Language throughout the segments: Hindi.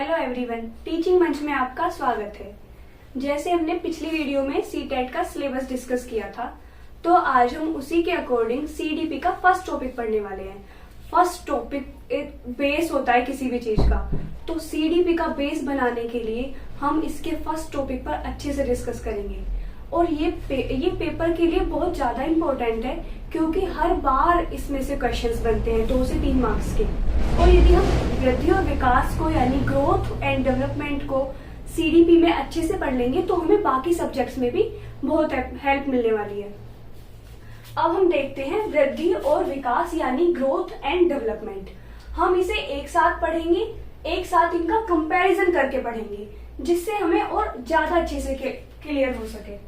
हेलो एवरीवन, टीचिंग मंच में आपका स्वागत है। जैसे हमने पिछली वीडियो में सीटेट का सिलेबस डिस्कस किया था, तो आज हम उसी के अकॉर्डिंग सीडीपी का फर्स्ट टॉपिक पढ़ने वाले हैं। फर्स्ट टॉपिक एक बेस होता है किसी भी चीज का, तो सीडीपी का बेस बनाने के लिए हम इसके फर्स्ट टॉपिक पर अच्छे से डिस्कस करेंगे। और ये पेपर के लिए बहुत ज्यादा इम्पोर्टेंट है, क्योंकि हर बार इसमें से क्वेश्चंस बनते हैं 2 से 3 मार्क्स के। और यदि हम वृद्धि और विकास को यानी ग्रोथ एंड डेवलपमेंट को सीडीपी में अच्छे से पढ़ लेंगे तो हमें बाकी सब्जेक्ट्स में भी बहुत हेल्प मिलने वाली है। अब हम देखते हैं वृद्धि और विकास यानी ग्रोथ एंड डेवलपमेंट। हम इसे एक साथ पढ़ेंगे, एक साथ इनका कंपैरिजन करके पढ़ेंगे, जिससे हमें और ज्यादा अच्छे से क्लियर हो सके।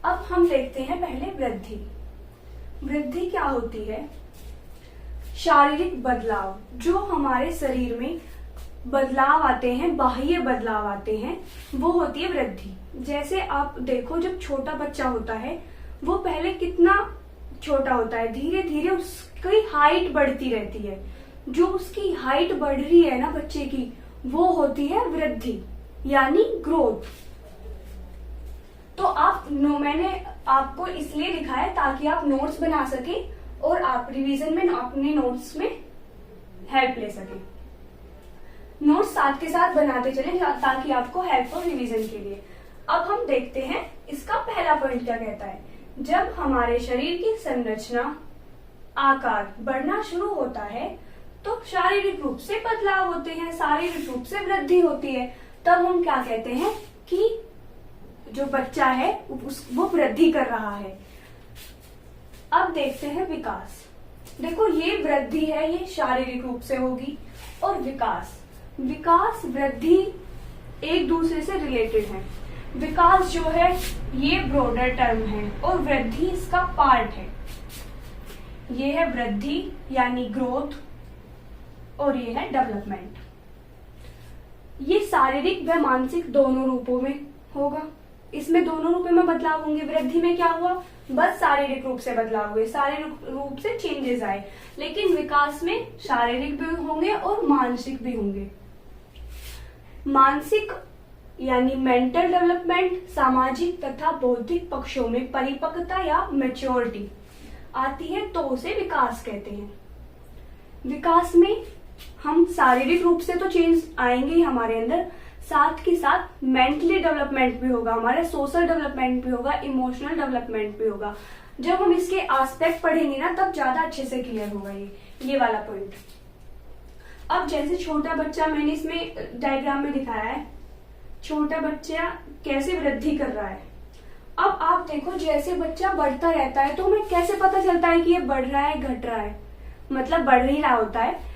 अब हम देखते हैं पहले वृद्धि। वृद्धि क्या होती है? शारीरिक बदलाव, जो हमारे शरीर में बदलाव आते हैं, बाह्य बदलाव आते हैं, वो होती है वृद्धि। जैसे आप देखो, जब छोटा बच्चा होता है वो पहले कितना छोटा होता है, धीरे धीरे उसकी हाइट बढ़ती रहती है। जो उसकी हाइट बढ़ रही है ना बच्चे की, वो होती है वृद्धि यानी ग्रोथ। तो मैंने आपको इसलिए लिखा है ताकि आप नोट्स बना सके और आप रिवीजन में अपने नोट्स में हेल्प ले सके। नोट्स साथ के साथ बनाते चले ताकि आपको हेल्प हो रिवीजन के लिए। अब हम देखते हैं इसका पहला पॉइंट क्या कहता है। जब हमारे शरीर की संरचना आकार बढ़ना शुरू होता है तो शारीरिक रूप से बदलाव होते हैं, शारीरिक रूप से वृद्धि होती है। तब हम क्या कहते हैं कि जो बच्चा है वो वृद्धि कर रहा है। अब देखते हैं विकास। देखो, ये वृद्धि है, ये शारीरिक रूप से होगी। और विकास वृद्धि एक दूसरे से रिलेटेड है। विकास जो है ये ब्रॉडर टर्म है और वृद्धि इसका पार्ट है। ये है वृद्धि यानी ग्रोथ और ये है डेवलपमेंट। ये शारीरिक व मानसिक दोनों रूपों में होगा। इसमें दोनों रूपों में बदलाव होंगे। वृद्धि में क्या हुआ? बस शारीरिक रूप से बदलाव हुए, शारीरिक रूप से चेंजेस आए। लेकिन विकास में शारीरिक भी होंगे और मानसिक भी होंगे। मानसिक यानी मेंटल डेवलपमेंट सामाजिक तथा बौद्धिक पक्षों में परिपक्वता या मैच्योरिटी आती है तो उसे विकास कहते हैं। विकास में हम शारीरिक रूप से तो चेंज आएंगे ही हमारे अंदर, साथ के साथ मेंटली डेवलपमेंट भी होगा, हमारा सोशल डेवलपमेंट भी होगा, इमोशनल डेवलपमेंट भी होगा। जब हम इसके एस्पेक्ट पढ़ेंगे ना तब ज्यादा अच्छे से क्लियर होगा ये वाला पॉइंट। अब जैसे छोटा बच्चा, मैंने इसमें डायग्राम में दिखाया है, छोटा बच्चा कैसे वृद्धि कर रहा है। अब आप देखो, जैसे बच्चा बढ़ता रहता है तो हमें कैसे पता चलता है कि ये बढ़ रहा है, घट रहा है, मतलब बढ़ ही रहा होता है।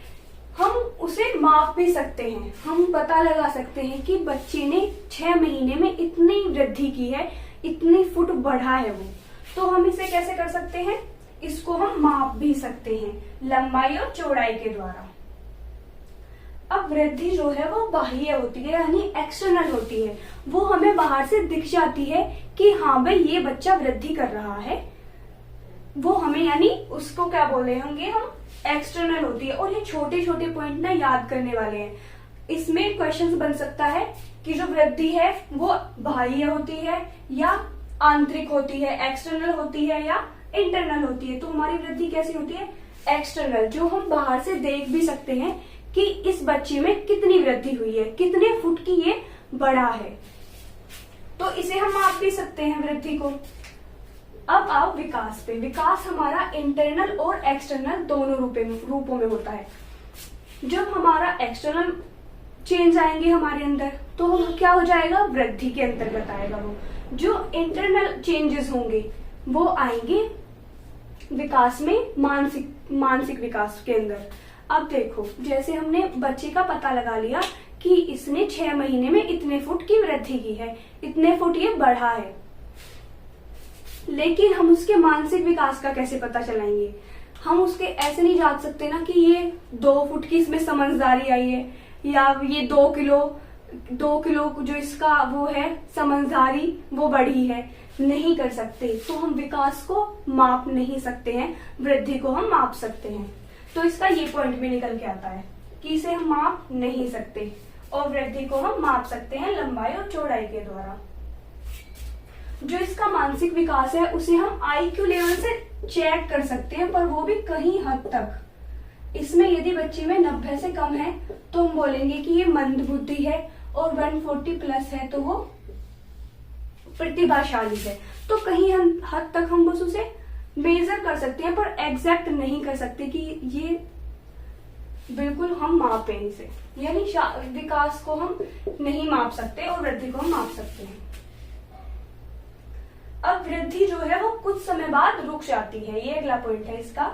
हम उसे माप भी सकते हैं, हम पता लगा सकते हैं कि बच्चे ने 6 महीने में इतनी वृद्धि की है, इतनी फुट बढ़ा है वो। तो हम इसे कैसे कर सकते हैं? इसको हम माप भी सकते हैं लंबाई और चौड़ाई के द्वारा। अब वृद्धि जो है वो बाह्य होती है यानी एक्सटर्नल होती है। वो हमें बाहर से दिख जाती है कि हाँ भाई ये बच्चा वृद्धि कर रहा है। वो हमें यानी उसको क्या बोले होंगे हम, एक्सटर्नल होती है। और ये छोटे छोटे पॉइंट ना याद करने वाले हैं। इसमें क्वेश्चंस बन सकता है कि जो वृद्धि है वो बाह्य होती है या आंतरिक होती है, एक्सटर्नल होती है या इंटरनल होती है। तो हमारी वृद्धि कैसी होती है? एक्सटर्नल, जो हम बाहर से देख भी सकते हैं कि इस बच्चे में कितनी वृद्धि हुई है, कितने फुट की ये बढ़ा है। तो इसे हम माप भी सकते हैं वृद्धि को। अब आओ विकास पे। विकास हमारा इंटरनल और एक्सटर्नल दोनों रूपों में होता है। जब हमारा एक्सटर्नल चेंज आएंगे हमारे अंदर तो हम क्या हो जाएगा? वृद्धि के अंतर्गत आएगा वो। जो इंटरनल चेंजेस होंगे वो आएंगे विकास में, मानसिक विकास के अंदर। अब देखो, जैसे हमने बच्चे का पता लगा लिया कि इसने 6 महीने में इतने फुट की वृद्धि की है, इतने फुट ये बढ़ा है। लेकिन हम उसके मानसिक विकास का कैसे पता चलाएंगे? हम उसके ऐसे नहीं जान सकते ना कि ये 2 फुट की इसमें समझदारी आई है या ये 2 किलो जो इसका वो है समझदारी वो बढ़ी है, नहीं कर सकते। तो हम विकास को माप नहीं सकते हैं, वृद्धि को हम माप सकते हैं। तो इसका ये पॉइंट भी निकल के आता है। कि इसे हम माप नहीं सकते, और वृद्धि को हम माप सकते हैं लंबाई और चौड़ाई के द्वारा। जो इसका मानसिक विकास है उसे हम IQ लेवल से चेक कर सकते हैं, पर वो भी कहीं हद तक। इसमें यदि बच्चे में 90 से कम है तो हम बोलेंगे कि ये मंद बुद्धि है, और 140 प्लस है तो वो प्रतिभाशाली है। तो कहीं हम हद तक हम बस उसे मेजर कर सकते हैं, पर एग्जैक्ट नहीं कर सकते कि ये बिल्कुल हम मापें इसे, यानी विकास को हम नहीं माप सकते और वृद्धि को हम माप सकते हैं। अब वृद्धि जो है वो कुछ समय बाद रुक जाती है, ये अगला पॉइंट है इसका,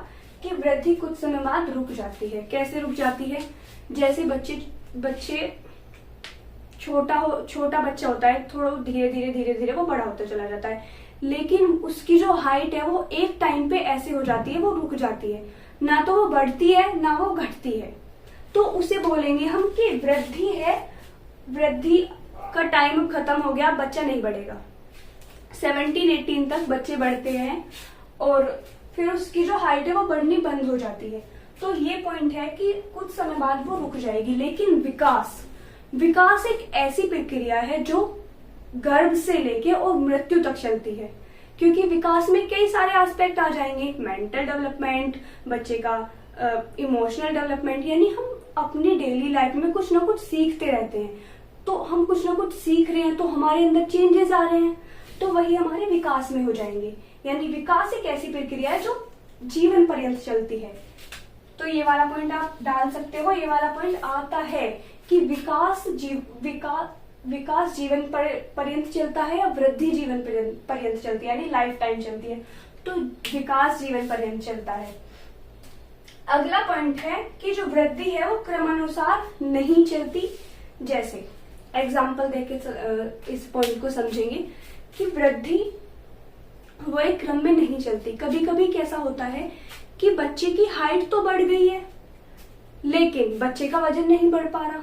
कि वृद्धि कुछ समय बाद रुक जाती है। कैसे रुक जाती है? जैसे बच्चे छोटा बच्चा होता है, थोड़ा धीरे धीरे वो बड़ा होता चला जाता है, लेकिन उसकी जो हाइट है वो एक टाइम पे ऐसे हो जाती है, वो रुक जाती है, ना तो वो बढ़ती है ना वो घटती है। तो उसे बोलेंगे हम कि वृद्धि है, वृद्धि का टाइम खत्म हो गया, बच्चा नहीं बढ़ेगा। 17-18 तक बच्चे बढ़ते हैं और फिर उसकी जो हाइट है वो बढ़नी बंद हो जाती है। तो ये पॉइंट है कि कुछ समय बाद वो रुक जाएगी। लेकिन विकास एक ऐसी प्रक्रिया है जो गर्भ से लेके और मृत्यु तक चलती है, क्योंकि विकास में कई सारे एस्पेक्ट आ जाएंगे। मेंटल डेवलपमेंट, बच्चे का इमोशनल डेवलपमेंट, यानी हम अपनी डेली लाइफ में कुछ ना कुछ सीखते रहते हैं। तो हम कुछ ना कुछ सीख रहे हैं तो हमारे अंदर चेंजेस आ रहे हैं, तो वही हमारे विकास में हो जाएंगे। यानी विकास एक ऐसी प्रक्रिया है जो जीवन पर्यंत चलती है। तो ये वाला पॉइंट आप डाल सकते हो। ये वाला पॉइंट आता है कि विकास जीवन पर्यंत चलता है या वृद्धि जीवन पर्यंत चलती है, यानी लाइफ टाइम चलती है। तो विकास जीवन पर्यंत चलता है। अगला पॉइंट है कि जो वृद्धि है वो क्रमानुसार नहीं चलती। जैसे एग्जाम्पल देके इस पॉइंट को समझेंगे कि वृद्धि वो एक क्रम में नहीं चलती। कभी कभी कैसा होता है कि बच्चे की हाइट तो बढ़ गई है लेकिन बच्चे का वजन नहीं बढ़ पा रहा।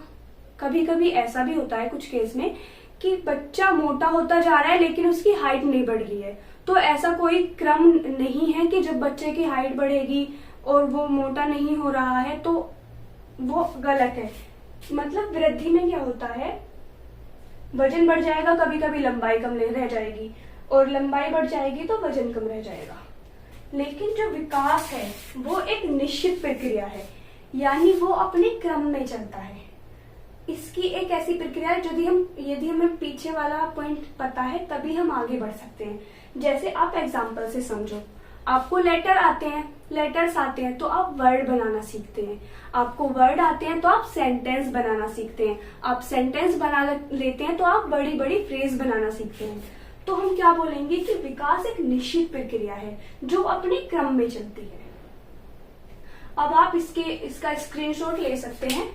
कभी कभी ऐसा भी होता है कुछ केस में कि बच्चा मोटा होता जा रहा है लेकिन उसकी हाइट नहीं बढ़ रही है। तो ऐसा कोई क्रम नहीं है कि जब बच्चे की हाइट बढ़ेगी और वो मोटा नहीं हो रहा है तो वो गलत है। मतलब वृद्धि में क्या होता है, वजन बढ़ जाएगा, कभी कभी लंबाई कम रह जाएगी, और लंबाई बढ़ जाएगी तो वजन कम रह जाएगा। लेकिन जो विकास है वो एक निश्चित प्रक्रिया है, यानी वो अपने क्रम में चलता है। इसकी एक ऐसी प्रक्रिया है यदि हमें पीछे वाला पॉइंट पता है तभी हम आगे बढ़ सकते हैं। जैसे आप एग्जाम्पल से समझो, आपको लेटर्स आते हैं तो आप वर्ड बनाना सीखते हैं। आपको वर्ड आते हैं तो आप सेंटेंस बनाना सीखते हैं। आप सेंटेंस बना लेते हैं तो आप बड़ी बड़ी फ्रेज बनाना सीखते हैं। तो हम क्या बोलेंगे कि विकास एक निश्चित प्रक्रिया है जो अपने क्रम में चलती है। अब आप इसका स्क्रीनशॉट ले सकते हैं।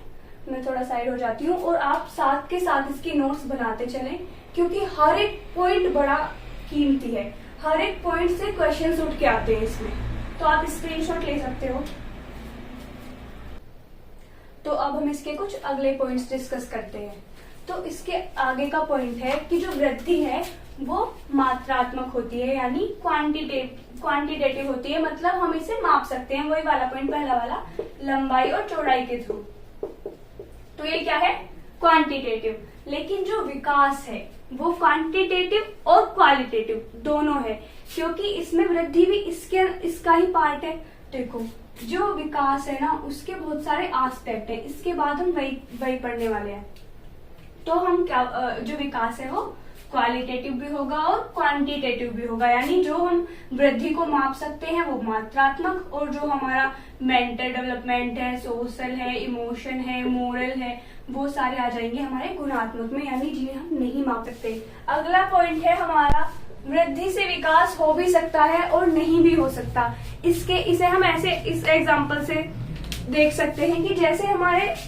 मैं थोड़ा साइड हो जाती हूँ और आप साथ के साथ इसकी नोट्स बनाते चलें, क्योंकि हर एक पॉइंट बड़ा कीमती है। हर एक पॉइंट से क्वेश्चंस उठ के आते हैं इसमें। तो आप स्क्रीनशॉट ले सकते हो। तो अब हम इसके कुछ अगले पॉइंट्स डिस्कस करते हैं। तो इसके आगे का पॉइंट है कि जो वृद्धि है वो मात्रात्मक होती है, यानी क्वांटिटेटिव होती है। मतलब हम इसे माप सकते हैं। वही वाला पॉइंट, पहला वाला, लंबाई और चौड़ाई के थ्रू। तो ये क्या है, क्वांटिटेटिव। लेकिन जो विकास है वो क्वांटिटेटिव और क्वालिटेटिव दोनों है, क्योंकि इसमें वृद्धि भी इसका ही पार्ट है। देखो, जो विकास है ना उसके बहुत सारे एस्पेक्ट हैं। इसके बाद हम वही पढ़ने वाले हैं। तो हम क्या, जो विकास है वो क्वालिटेटिव भी होगा और क्वांटिटेटिव भी होगा, यानी जो हम वृद्धि को माप सकते हैं वो मात्रात्मक, और जो हमारा मेंटल डेवलपमेंट है, सोशल है, इमोशन है, मोरल है, वो सारे आ जाएंगे हमारे गुणात्मक में, यानी जिन्हें हम नहीं माप सकते। अगला पॉइंट है हमारा, वृद्धि से विकास हो भी सकता है और नहीं भी हो सकता। इसे हम ऐसे इस एग्जाम्पल से देख सकते हैं कि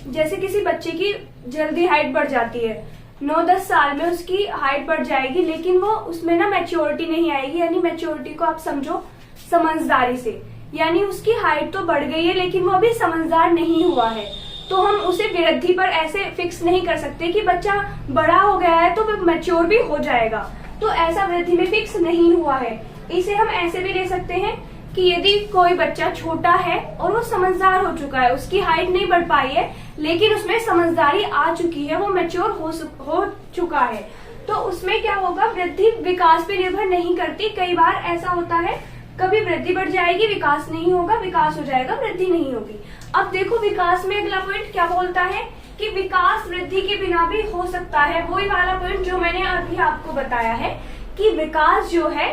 जैसे किसी बच्चे की जल्दी हाइट बढ़ जाती है, 9-10 साल में उसकी हाइट बढ़ जाएगी, लेकिन वो उसमें ना मैच्योरिटी नहीं आएगी। यानी मैच्योरिटी को आप समझो समझदारी से, यानी उसकी हाइट तो बढ़ गई है लेकिन वो अभी समझदार नहीं हुआ है। तो हम उसे वृद्धि पर ऐसे फिक्स नहीं कर सकते कि बच्चा बड़ा हो गया है तो वो मैच्योर भी हो जाएगा। तो ऐसा वृद्धि में फिक्स नहीं हुआ है। इसे हम ऐसे भी ले सकते हैं कि यदि कोई बच्चा छोटा है और वो समझदार हो चुका है, उसकी हाइट नहीं बढ़ पाई है लेकिन उसमें समझदारी आ चुकी है, वो मैच्योर हो चुका है, तो उसमें क्या होगा, वृद्धि विकास पे निर्भर नहीं करती। कई बार ऐसा होता है, कभी वृद्धि बढ़ जाएगी, विकास नहीं होगा, विकास हो जाएगा, वृद्धि नहीं होगी। अब देखो विकास में अगला पॉइंट क्या बोलता है कि विकास वृद्धि के बिना भी हो सकता है। वही वाला पॉइंट जो मैंने अभी आपको बताया है कि विकास जो है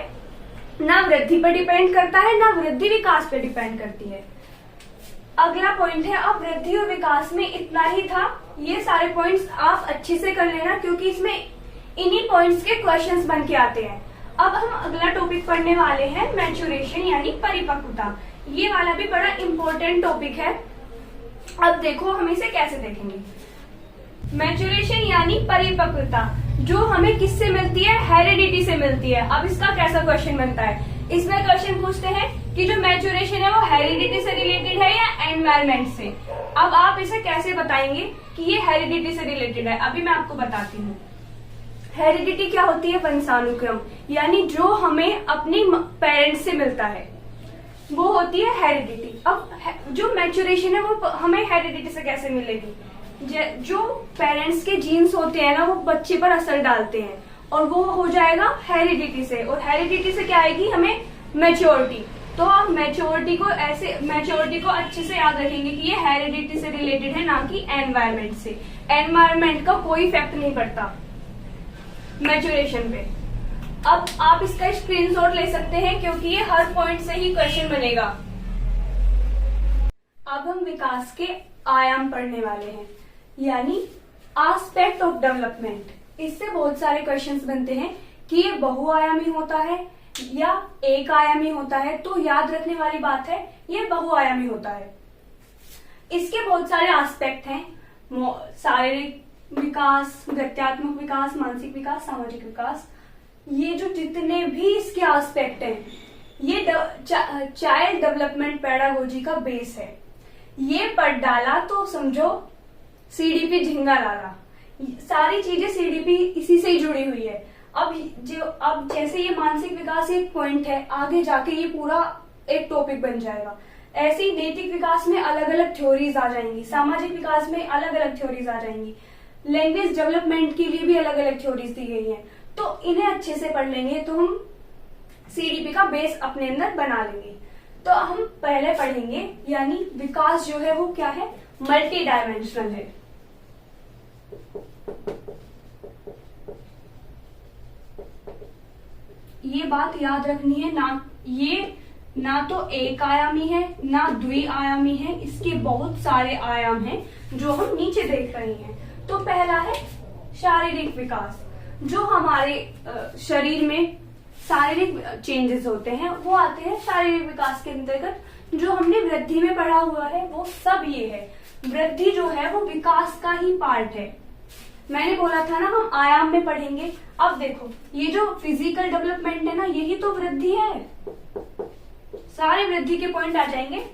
ना वृद्धि पर डिपेंड करता है, ना वृद्धि विकास पर डिपेंड करती है। अगला पॉइंट है, अब वृद्धि और विकास में इतना ही था। ये सारे पॉइंट्स आप अच्छे से कर लेना क्योंकि इसमें इन्हीं पॉइंट्स के क्वेश्चंस बन के आते हैं। अब हम अगला टॉपिक पढ़ने वाले हैं मैच्योरेशन यानी परिपक्वता। ये वाला भी बड़ा इंपॉर्टेंट टॉपिक है। अब देखो हम इसे कैसे देखेंगे। मैच्योरेशन यानी परिपक्वता जो हमें किससे मिलती है, हेरिडिटी से मिलती है। अब इसका कैसा क्वेश्चन बनता है, इसमें क्वेश्चन पूछते हैं कि जो मैच्योरेशन है वो हेरिडिटी से रिलेटेड है या एनवायरमेंट से। अब आप इसे कैसे बताएंगे कि ये हेरिडिटी से रिलेटेड है, अभी मैं आपको बताती हूँ। हेरिडिटी क्या होती है, वंशानुक्रम, यानी जो हमें अपनी पेरेंट्स से मिलता है वो होती है हेरिडिटी। अब जो मैच्योरेशन है वो हमें हेरिडिटी से कैसे मिलेगी, जो पेरेंट्स के जीन्स होते हैं ना वो बच्चे पर असर डालते हैं और वो हो जाएगा हेरिडिटी से, और हेरिडिटी से क्या आएगी हमें, मैच्योरिटी। तो आप मैच्योरिटी को अच्छे से याद रखेंगे कि ये हेरिडिटी से रिलेटेड है, ना कि एनवायरमेंट से। एनवायरमेंट का कोई इफेक्ट नहीं पड़ता मैच्योरेशन पे। अब आप इसका स्क्रीनशॉट ले सकते हैं क्योंकि ये हर पॉइंट से ही क्वेश्चन बनेगा। अब हम विकास के आयाम पढ़ने वाले हैं, यानी एस्पेक्ट ऑफ डेवलपमेंट। इससे बहुत सारे क्वेश्चंस बनते हैं कि ये बहुआयामी होता है या एक आयामी होता है। तो याद रखने वाली बात है ये बहुआयामी होता है। इसके बहुत सारे एस्पेक्ट हैं, शारीरिक विकास, गत्यात्मक विकास, मानसिक विकास, सामाजिक विकास। ये जो जितने भी इसके एस्पेक्ट हैं ये चाइल्ड डेवलपमेंट पेडागोजी का बेस है। ये पढ़ डाला तो समझो सीडीपी झिंगा लाला। सारी चीजें सीडीपी इसी से ही जुड़ी हुई है। अब जैसे ये मानसिक विकास एक पॉइंट है, आगे जाके ये पूरा एक टॉपिक बन जाएगा। ऐसे ही नैतिक विकास में अलग अलग थ्योरीज आ जाएंगी, सामाजिक विकास में अलग अलग थ्योरीज आ जाएंगी, लैंग्वेज डेवलपमेंट के लिए भी अलग अलग थ्योरीज दी गई हैं। तो इन्हें अच्छे से पढ़ लेंगे तो हम सीडीपी का बेस अपने अंदर बना लेंगे। तो हम पहले पढ़ेंगे, यानी विकास जो है वो क्या है, मल्टी डायमेंशनल है। ये बात याद रखनी है, ना तो एक आयामी है ना द्विआयामी है, इसके बहुत सारे आयाम हैं जो हम नीचे देख रहे हैं। तो पहला है शारीरिक विकास। जो हमारे शरीर में शारीरिक चेंजेस होते हैं वो आते हैं शारीरिक विकास के अंतर्गत। जो हमने वृद्धि में पढ़ा हुआ है वो सब ये है। वृद्धि जो है वो विकास का ही पार्ट है। मैंने बोला था ना हम आयाम में पढ़ेंगे। अब देखो ये जो फिजिकल डेवलपमेंट है ना, यही तो वृद्धि है। सारे वृद्धि के पॉइंट आ जाएंगे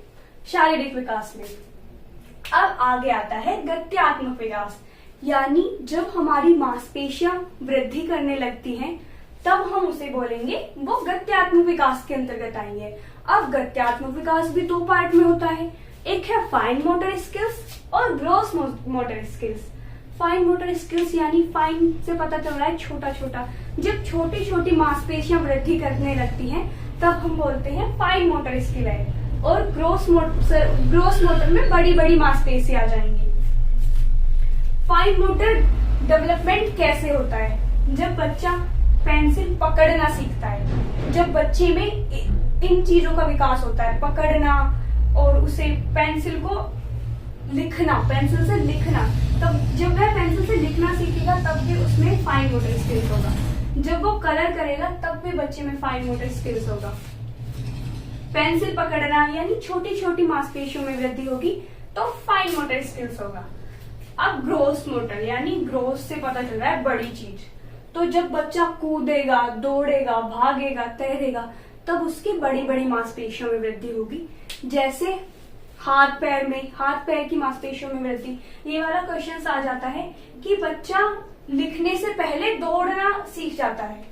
शारीरिक विकास में। अब आगे आता है गत्यात्मक विकास, यानी जब हमारी मांसपेशियां वृद्धि करने लगती हैं तब हम उसे बोलेंगे वो गत्यात्मक विकास के अंतर्गत आएंगे। अब गत्यात्मक विकास भी दो पार्ट में होता है, एक है फाइन मोटर स्किल्स और gross motor skills. Fine motor skills यानी फाइन से पता चल रहा है छोटा छोटा। जब छोटी छोटी मांसपेशियां वृद्धि करने लगती हैं तब हम बोलते हैं फाइन मोटर स्किल है। और ग्रॉस मोटर में बड़ी बड़ी मांसपेशियां आ जाएंगी। फाइन मोटर डेवलपमेंट कैसे होता है, जब बच्चा पेंसिल पकड़ना सीखता है, जब बच्चे में इन चीजों का विकास होता है, पकड़ना और उसे पेंसिल को लिखना, पेंसिल से लिखना, तब जब वह पेंसिल से लिखना सीखेगा तब भी उसमें फाइन मोटर स्किल्स होगा। जब वो कलर करेगा तब भी बच्चे में फाइन मोटर स्किल्स होगा। पेंसिल पकड़ना यानी छोटी छोटी मांसपेशियों में वृद्धि होगी तो फाइन मोटर स्किल्स होगा। अब ग्रोस मोटर यानी ग्रोस से पता चल रहा है बड़ी चीज। तो जब बच्चा कूदेगा, दौड़ेगा, भागेगा, तैरेगा तब उसकी बड़ी बड़ी मांसपेशियों में वृद्धि होगी। जैसे हाथ पैर की मांसपेशियों में वृद्धि। ये वाला क्वेश्चन आ जाता है कि बच्चा लिखने से पहले दौड़ना सीख जाता है,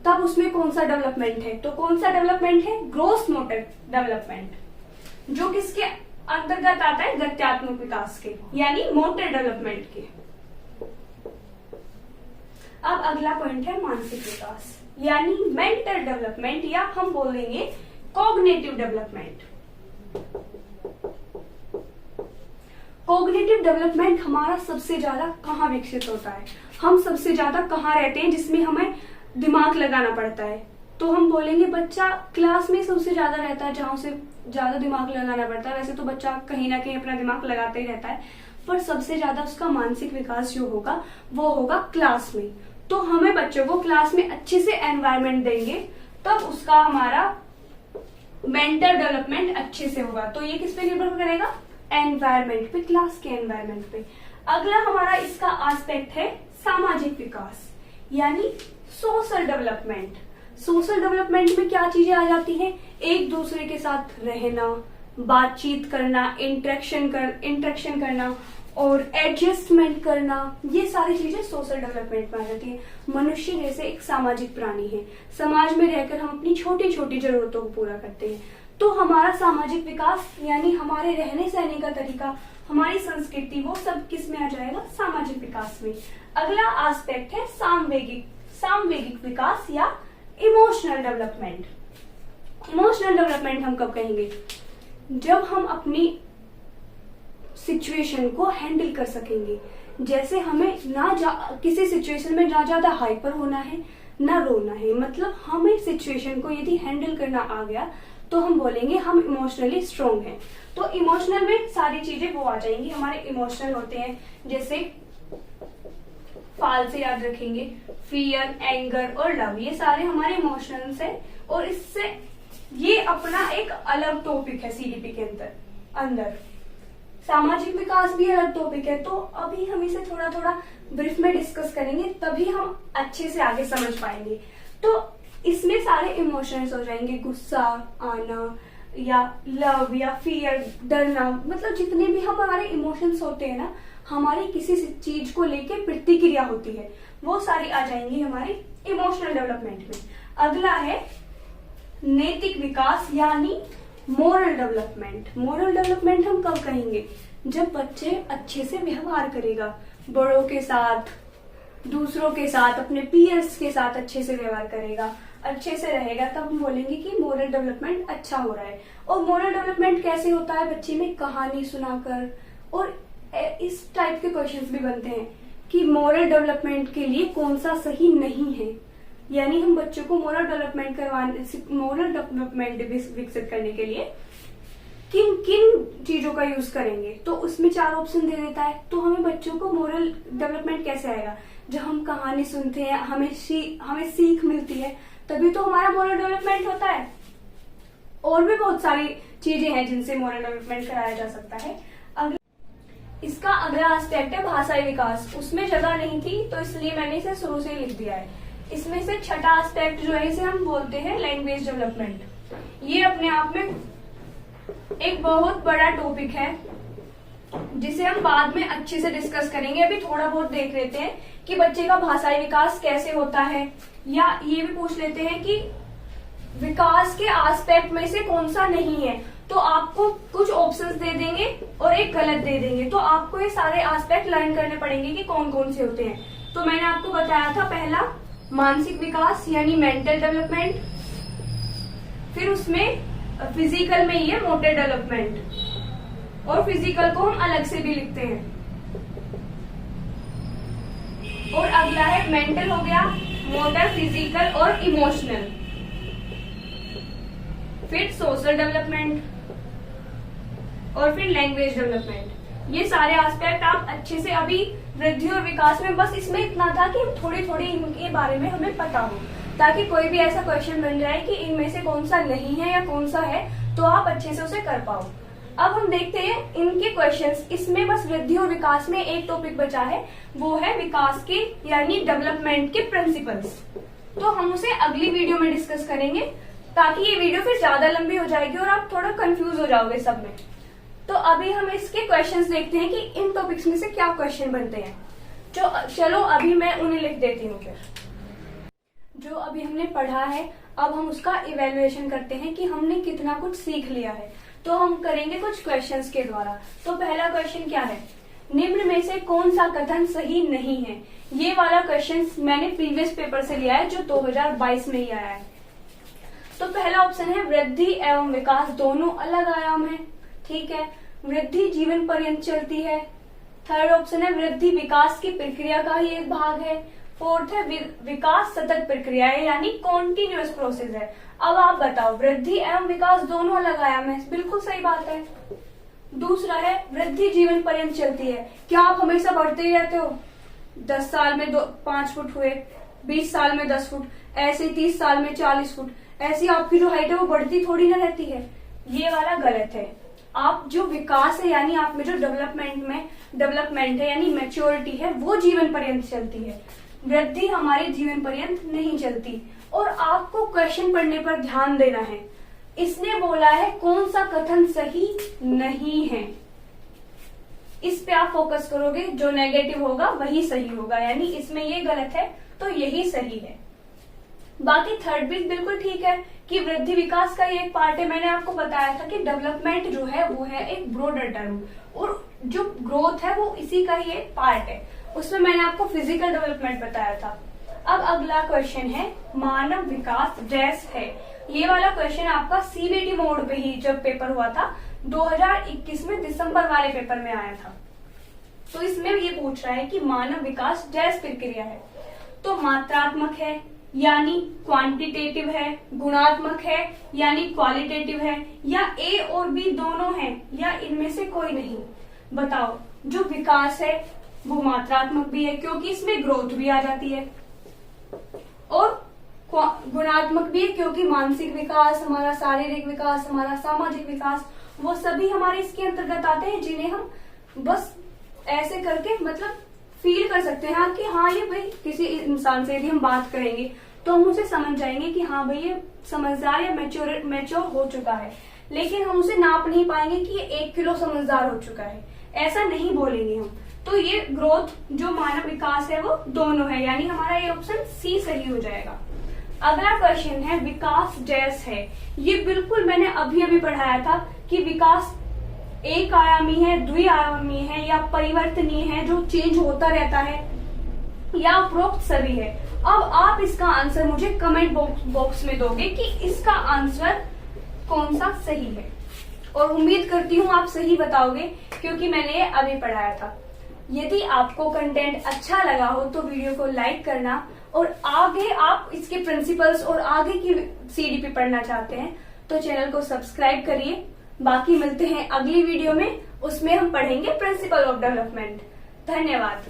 तब उसमें कौन सा डेवलपमेंट है? तो कौन सा डेवलपमेंट है? ग्रोस मोटर डेवलपमेंट, जो किसके अंतर्गत आता है? गत्यात्मक विकास के, यानी मोटर डेवलपमेंट के। अब अगला पॉइंट है मानसिक विकास, यानी मेंटल डेवलपमेंट, या हम बोलेंगे कॉग्निटिव डेवलपमेंट। कॉग्निटिव डेवलपमेंट हमारा सबसे ज्यादा कहाँ विकसित होता है? हम सबसे ज्यादा कहाँ रहते हैं जिसमें हमें दिमाग लगाना पड़ता है? तो हम बोलेंगे बच्चा क्लास में सबसे ज्यादा रहता है जहां से ज्यादा दिमाग लगाना पड़ता है। वैसे तो बच्चा कहीं ना कहीं अपना दिमाग लगाता ही रहता है, पर सबसे ज्यादा उसका मानसिक विकास जो होगा वो होगा क्लास में। तो हमें बच्चों को क्लास में अच्छे से एनवायरनमेंट देंगे, तब उसका हमारा मेंटल डेवलपमेंट अच्छे से होगा। तो ये किस पे निर्भर करेगा? एनवायरनमेंट पे, क्लास के एनवायरनमेंट पे। अगला हमारा इसका एस्पेक्ट है सामाजिक विकास, यानी सोशल डेवलपमेंट। सोशल डेवलपमेंट में क्या चीजें आ जाती हैं? एक दूसरे के साथ रहना, बातचीत करना, इंटरेक्शन करना और एडजस्टमेंट करना, ये सारी चीजें सोशल डेवलपमेंट में आ जाती है। मनुष्य जैसे एक सामाजिक प्राणी है, समाज में रहकर हम अपनी छोटी छोटी जरूरतों को पूरा करते हैं। तो हमारा सामाजिक विकास, यानी हमारे रहने सहने का तरीका, हमारी संस्कृति, वो सब किस में आ जाएगा? सामाजिक विकास में। अगला एस्पेक्ट है सामवेगिक विकास या इमोशनल डेवलपमेंट। इमोशनल डेवलपमेंट हम कब कहेंगे? जब हम अपनी सिचुएशन को हैंडल कर सकेंगे। जैसे हमें किसी सिचुएशन में ना ज्यादा हाइपर होना है ना रोना है, मतलब हमें सिचुएशन को यदि हैंडल करना आ गया तो हम बोलेंगे हम इमोशनली स्ट्रोंग हैं। तो इमोशनल में सारी चीजें वो आ जाएंगी। हमारे इमोशनल होते हैं, जैसे फाल से याद रखेंगे, फियर, एंगर और लव, ये सारे हमारे इमोशनल्स हैं। और इससे ये अपना एक अलग टॉपिक है सीडीपी के अंदर। सामाजिक विकास भी अलग टॉपिक है, तो अभी हम इसे थोड़ा थोड़ा ब्रीफ में डिस्कस करेंगे, तभी हम अच्छे से आगे समझ पाएंगे। तो इसमें सारे इमोशंस हो जाएंगे, गुस्सा आना या लव या फियर, डरना, मतलब जितने भी हमारे इमोशंस होते हैं ना, हमारी किसी चीज को लेके प्रतिक्रिया होती है, वो सारी आ जाएंगी हमारे इमोशनल डेवलपमेंट में। अगला है नैतिक विकास, यानी मोरल डेवलपमेंट। मोरल डेवलपमेंट हम कब कहेंगे? जब बच्चे अच्छे से व्यवहार करेगा, बड़ों के साथ, दूसरों के साथ, अपने पीयर्स के साथ अच्छे से व्यवहार करेगा, अच्छे से रहेगा, तब हम बोलेंगे कि मोरल डेवलपमेंट अच्छा हो रहा है। और मोरल डेवलपमेंट कैसे होता है? बच्चे में कहानी सुनाकर, और इस टाइप के क्वेश्चंस भी बनते हैं कि मोरल डेवलपमेंट के लिए कौन सा सही नहीं है, यानी हम बच्चों को मोरल डेवलपमेंट विकसित करने के लिए किन किन चीजों का यूज करेंगे, तो उसमें 4 ऑप्शन दे देता है। तो हमें बच्चों को मोरल डेवलपमेंट कैसे आएगा? जब हम कहानी सुनते हैं, हमें सीख मिलती है, तभी तो हमारा मोरल डेवलपमेंट होता है। और भी बहुत सारी चीजें हैं जिनसे मोरल डेवलपमेंट कराया जा सकता है। इसका अगला एस्पेक्ट है भाषाई विकास। उसमें जगह नहीं थी तो इसलिए मैंने इसे शुरू से लिख दिया है। इसमें से छठा एस्पेक्ट जो है, इसे हम बोलते हैं लैंग्वेज डेवलपमेंट। ये अपने आप में एक बहुत बड़ा टॉपिक है जिसे हम बाद में अच्छे से डिस्कस करेंगे। अभी थोड़ा बहुत देख लेते हैं कि बच्चे का भाषाई विकास कैसे होता है, या ये भी पूछ लेते हैं कि विकास के एस्पेक्ट में से कौन सा नहीं है। तो आपको कुछ ऑप्शंस दे देंगे और एक गलत दे देंगे, तो आपको ये सारे एस्पेक्ट लर्न करने पड़ेंगे कि कौन कौन से होते हैं। तो मैंने आपको बताया था, पहला मानसिक विकास यानी मेंटल डेवलपमेंट, फिर उसमें फिजिकल में ही है मोटर डेवलपमेंट, और फिजिकल को हम अलग से भी लिखते हैं। और अगला है मेंटल हो गया, मोटर, फिजिकल और इमोशनल, फिर सोशल डेवलपमेंट और फिर लैंग्वेज डेवलपमेंट। ये सारे एस्पेक्ट आप अच्छे से, अभी वृद्धि और विकास में बस इसमें इतना था कि थोड़ी थोड़ी इनके बारे में हमें पता हो, ताकि कोई भी ऐसा क्वेश्चन बन जाए कि इनमें से कौन सा नहीं है या कौन सा है, तो आप अच्छे से उसे कर पाओ। अब हम देखते हैं इनके क्वेश्चंस। इसमें बस वृद्धि और विकास में एक टॉपिक बचा है, वो है विकास के यानी डेवलपमेंट के प्रिंसिपल्स। तो हम उसे अगली वीडियो में डिस्कस करेंगे, ताकि ये वीडियो फिर ज्यादा लंबी हो जाएगी और आप थोड़ा कंफ्यूज हो जाओगे सब में। तो अभी हम इसके क्वेश्चंस देखते हैं कि इन टॉपिक्स में से क्या क्वेश्चन बनते हैं। चलो अभी मैं उन्हें लिख देती हूँ फिर। जो अभी हमने पढ़ा है अब हम उसका इवेल्युएशन करते हैं कि हमने कितना कुछ सीख लिया है। तो हम करेंगे कुछ क्वेश्चंस के द्वारा। तो पहला क्वेश्चन क्या है, निम्न में से कौन सा कथन सही नहीं है। ये वाला क्वेश्चन मैंने प्रीवियस पेपर से लिया है जो 2022 में ही आया है। तो पहला ऑप्शन है वृद्धि एवं विकास दोनों अलग आयाम है। ठीक है, वृद्धि जीवन पर्यंत चलती है। थर्ड ऑप्शन है वृद्धि विकास की प्रक्रिया का ही एक भाग है। फोर्थ है विकास सतत प्रक्रिया है यानी कॉन्टिन्यूअस प्रोसेस है। अब आप बताओ, वृद्धि एवं विकास दोनों अलग आयाम है, बिल्कुल सही बात है। दूसरा है वृद्धि जीवन पर्यंत चलती है। क्या आप हमेशा बढ़ते ही रहते हो? 10 साल में 5 फुट हुए, 20 साल में 10 फुट, ऐसे 30 साल में 40 फुट, ऐसी आपकी जो हाइट है वो बढ़ती थोड़ी ना रहती है। ये वाला गलत है। आप जो विकास है यानी आप में जो डेवलपमेंट है यानी मैच्योरिटी है वो जीवन पर्यंत चलती है। वृद्धि हमारे जीवन पर्यंत नहीं चलती। और आपको क्वेश्चन पढ़ने पर ध्यान देना है। इसने बोला है कौन सा कथन सही नहीं है, इस पे आप फोकस करोगे, जो नेगेटिव होगा वही सही होगा, यानी इसमें ये गलत है तो यही सही है। बाकी थर्ड भी बिल्कुल ठीक है कि वृद्धि विकास का ये एक पार्ट है। मैंने आपको बताया था कि डेवलपमेंट जो है वो है एक ब्रॉडर टर्म और जो ग्रोथ है वो इसी का ही एक पार्ट है। उसमें मैंने आपको फिजिकल डेवलपमेंट बताया था। अब अगला क्वेश्चन है मानव विकास डैश है। ये वाला क्वेश्चन आपका सीबीटी मोड पे ही जब पेपर हुआ था 2021 में दिसंबर वाले पेपर में आया था। तो इसमें ये पूछ रहा है कि मानव विकास डैश प्रक्रिया है। तो मात्रात्मक है यानी क्वांटिटेटिव है, गुणात्मक है यानी क्वालिटेटिव है, या ए और बी दोनों हैं, या इनमें से कोई नहीं। बताओ, जो विकास है वो मात्रात्मक भी है क्योंकि इसमें ग्रोथ भी आ जाती है, और गुणात्मक भी है क्योंकि मानसिक विकास, हमारा शारीरिक विकास, हमारा सामाजिक विकास, वो सभी हमारे इसके अंतर्गत आते हैं, जिन्हें हम बस ऐसे करके मतलब फील कर सकते हैं कि हाँ ये भाई किसी इंसान से यदि हम बात करेंगे तो हम उसे समझ जाएंगे कि हाँ भाई ये समझदार या मैच्योर हो चुका है। लेकिन हम उसे नाप नहीं पाएंगे कि ये 1 किलो समझदार हो चुका है, ऐसा नहीं बोलेंगे हम। तो ये ग्रोथ जो मानव विकास है वो दोनों है, यानी हमारा ये ऑप्शन सी सही हो जाएगा। अगला क्वेश्चन है विकास डैश है। ये बिल्कुल मैंने अभी अभी पढ़ाया था कि विकास एक आयामी है, द्विआयामी है या परिवर्तनीय है, जो चेंज होता रहता है, या उपरोक्त सभी है। अब आप इसका आंसर मुझे कमेंट बॉक्स में दोगे कि इसका आंसर कौन सा सही है, और उम्मीद करती हूँ आप सही बताओगे क्योंकि मैंने ये अभी पढ़ाया था। यदि आपको कंटेंट अच्छा लगा हो तो वीडियो को लाइक करना, और आगे आप इसके प्रिंसिपल्स और आगे की सीडीपी पढ़ना चाहते हैं तो चैनल को सब्सक्राइब करिए। बाकी मिलते हैं अगली वीडियो में, उसमें हम पढ़ेंगे प्रिंसिपल ऑफ डेवलपमेंट। धन्यवाद।